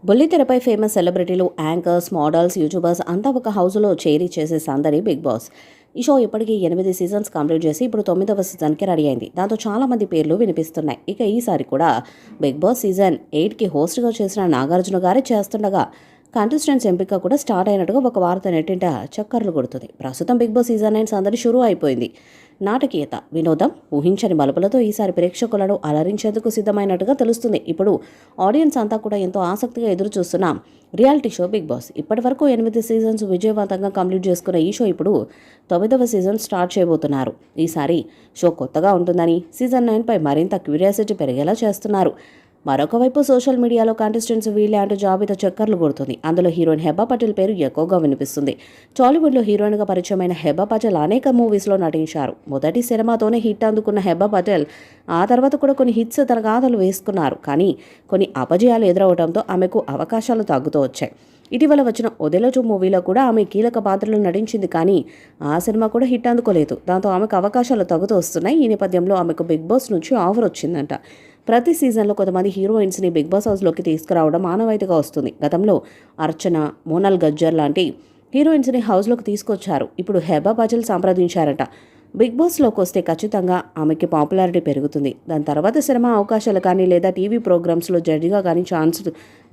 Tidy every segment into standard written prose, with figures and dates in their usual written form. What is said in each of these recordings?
బుల్లితెరపై famous సెలబ్రిటీలు, anchors, models, YouTubers అంతా ఒక హౌస్లో చేరి చేసే సందడి బిగ్ బాస్. ఈ షో ఇప్పటికీ 8 సీజన్స్ కంప్లీట్ చేసి ఇప్పుడు 9వ సీజన్కి రెడీ అయింది. దాంతో చాలా మంది పేర్లు వినిపిస్తున్నాయి. ఇక ఈసారి కూడా బిగ్ బాస్ సీజన్ 8కి హోస్ట్గా చేసిన నాగార్జున గారే చేస్తుండగా కంటెస్టెంట్స్ ఎంపిక కూడా స్టార్ట్ అయినట్టుగా ఒక వార్త నెట్టింట చక్కర్లు కొడుతుంది. ప్రస్తుతం బిగ్ బాస్ సీజన్ 9 సందడి షురూ అయిపోయింది. నాటకీయత, వినోదం, ఊహించని మలుపులతో ఈసారి ప్రేక్షకులను అలరించేందుకు సిద్ధమైనట్టుగా తెలుస్తుంది. ఇప్పుడు ఆడియన్స్ అంతా కూడా ఎంతో ఆసక్తిగా ఎదురు చూస్తున్నాం రియాలిటీ షో బిగ్ బాస్. ఇప్పటి వరకు 8 సీజన్స్ విజయవంతంగా కంప్లీట్ చేసుకున్న ఈ షో ఇప్పుడు 9వ సీజన్ స్టార్ట్ చేయబోతున్నారు. ఈసారి షో కొత్తగా ఉంటుందని సీజన్ 9పై మరింత క్యూరియాసిటీ పెరిగేలా చేస్తున్నారు. మరొక వైపు సోషల్ మీడియాలో కంటెస్టెంట్స్ వీళ్ళే అంటూ జాబితా చక్కర్లు కొడుతుంది. అందులో హీరోయిన్ హెబా పటేల్ పేరు ఎక్కువగా వినిపిస్తుంది. టాలీవుడ్లో హీరోయిన్గా పరిచయమైన హెబా పటేల్ అనేక మూవీస్లో నటించారు. మొదటి సినిమాతోనే హిట్ అందుకున్న హెబా పటేల్ ఆ తర్వాత కూడా కొన్ని హిట్స్ తన గాథలు వేసుకున్నారు. కానీ కొన్ని అపజయాలు ఎదురవడంతో ఆమెకు అవకాశాలు తగ్గుతూ వచ్చాయి. ఇటీవల వచ్చిన ఒదెలచు మూవీలో కూడా ఆమె కీలక పాత్రలు నటించింది. కానీ ఆ సినిమా కూడా హిట్ అందుకోలేదు. దాంతో ఆమెకు అవకాశాలు తగ్గుతూ వస్తున్నాయి. ఈ నేపథ్యంలో ఆమెకు బిగ్ బాస్ నుంచి ఆఫర్ వచ్చిందంట. ప్రతి సీజన్లో కొంతమంది హీరోయిన్స్ని బిగ్ బాస్ హౌస్లోకి తీసుకురావడం ఆనవాయితీగా వస్తుంది. గతంలో అర్చన, మోనాల్ గజ్జర్ లాంటి హీరోయిన్స్ని హౌస్లోకి తీసుకొచ్చారు. ఇప్పుడు హెబా పటేల్ సంప్రదించారట. బిగ్ బాస్లోకి వస్తే ఖచ్చితంగా ఆమెకి పాపులారిటీ పెరుగుతుంది. దాని తర్వాత సినిమా అవకాశాలు కానీ లేదా టీవీ ప్రోగ్రామ్స్లో జడ్జిగా కానీ ఛాన్స్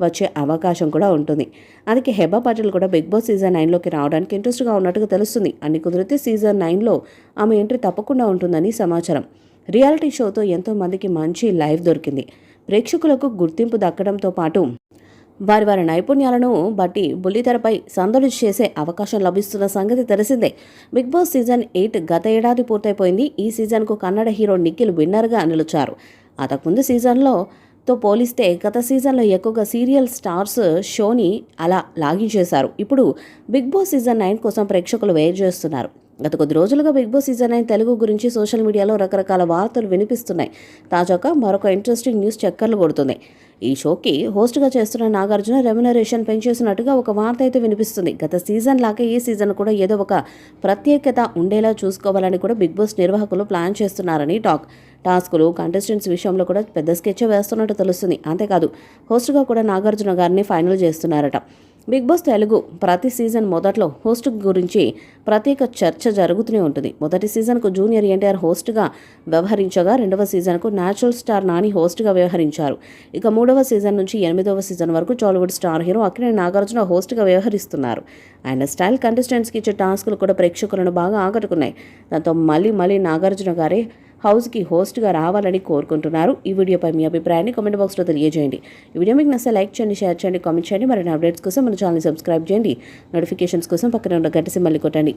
వచ్చే అవకాశం కూడా ఉంటుంది. అందుకే హెబా పటేల్ కూడా బిగ్ బాస్ సీజన్ 9లోకి రావడానికి ఇంట్రెస్ట్గా ఉన్నట్టుగా తెలుస్తుంది. అన్ని కుదిరితే సీజన్ 9లో ఆమె ఎంట్రీ తప్పకుండా ఉంటుందని సమాచారం. రియాలిటీ షోతో ఎంతో మందికి మంచి లైవ్ దొరికింది. ప్రేక్షకులకు గుర్తింపు దక్కడంతో పాటు వారి నైపుణ్యాలను బట్టి బుల్లితెరపై సందడి చేసే అవకాశం లభిస్తున్న సంగతి తెలిసిందే. బిగ్ బాస్ సీజన్ 8 గత ఏడాది పూర్తయిపోయింది. ఈ సీజన్కు కన్నడ హీరో నిఖిల్ విన్నర్గా నిలిచారు. అంతకుముందు సీజన్తో పోలిస్తే గత సీజన్లో ఎక్కువగా సీరియల్ స్టార్స్ షోని అలా లాగించేశారు. ఇప్పుడు బిగ్ బాస్ సీజన్ 9 కోసం ప్రేక్షకులు వెయిట్ చేస్తున్నారు. గత కొద్ది రోజులుగా బిగ్ బాస్ సీజన్ 9 తెలుగు గురించి సోషల్ మీడియాలో రకరకాల వార్తలు వినిపిస్తున్నాయి. తాజాగా మరొక ఇంట్రెస్టింగ్ న్యూస్ చక్కర్లు కొడుతుంది. ఈ షోకి హోస్ట్గా చేస్తున్న నాగార్జున రెమ్యునరేషన్ పెంచేసినట్టుగా ఒక వార్త అయితే వినిపిస్తుంది. గత సీజన్ లాగే ఈ సీజన్ కూడా ఏదో ఒక ప్రత్యేకత ఉండేలా చూసుకోవాలని కూడా బిగ్ బాస్ నిర్వాహకులు ప్లాన్ చేస్తున్నారని టాస్కులు, కంటెస్టెంట్స్ విషయంలో కూడా పెద్ద స్కెచ్ వేస్తున్నట్టు తెలుస్తుంది. అంతేకాదు హోస్ట్గా కూడా నాగార్జున గారిని ఫైనల్ చేస్తున్నారట. బిగ్ బాస్ తెలుగు ప్రతి సీజన్ మొదట్లో హోస్ట్ గురించి ప్రత్యేక చర్చ జరుగుతూనే ఉంటుంది. మొదటి సీజన్కు జూనియర్ ఎన్టీఆర్ హోస్ట్గా వ్యవహరించగా 2వ సీజన్కు న్యాచురల్ స్టార్ నాని హోస్ట్గా వ్యవహరించారు. ఇక 3వ సీజన్ నుంచి 8వ సీజన్ వరకు టాలీవుడ్ స్టార్ హీరో అక్కినేని నాగార్జున హోస్ట్గా వ్యవహరిస్తున్నారు. ఆయన స్టైల్ కంటెస్టెంట్స్కి ఇచ్చే టాస్కులు కూడా ప్రేక్షకులను బాగా ఆకట్టుకున్నాయి. దాంతో మళ్ళీ నాగార్జున గారే హౌస్కి హోస్ట్గా రావాలని కోరుకుంటున్నారు. ఈ వీడియోపై మీ అభిప్రాయాన్ని కామెంట్ బాక్స్లో తెలియజేయండి. ఈ వీడియో మీకు నచ్చితే లైక్ చేయండి, షేర్ చేయండి, కామెంట్ చేయండి. మరిన్ని అప్డేట్స్ కోసం మన ఛానల్ సబ్స్క్రైబ్ చేయండి. నోటిఫికేషన్స్ కోసం పక్కన ఉన్న గంట సింబల్ని కొట్టండి.